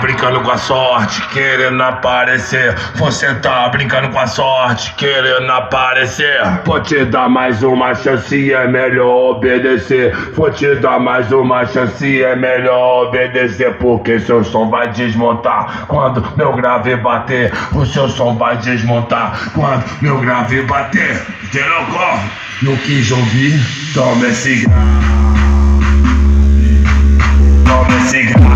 brincando com a sorte, querendo aparecer. Você tá brincando com a sorte, querendo aparecer. Vou te dar mais uma chance, é melhor obedecer. Vou te dar mais uma chance, é melhor obedecer. Porque seu som vai desmontar quando meu grave bater. O seu som vai desmontar quando meu grave bater. Gelocó, não quis ouvir, toma esse grave. Toma esse grave.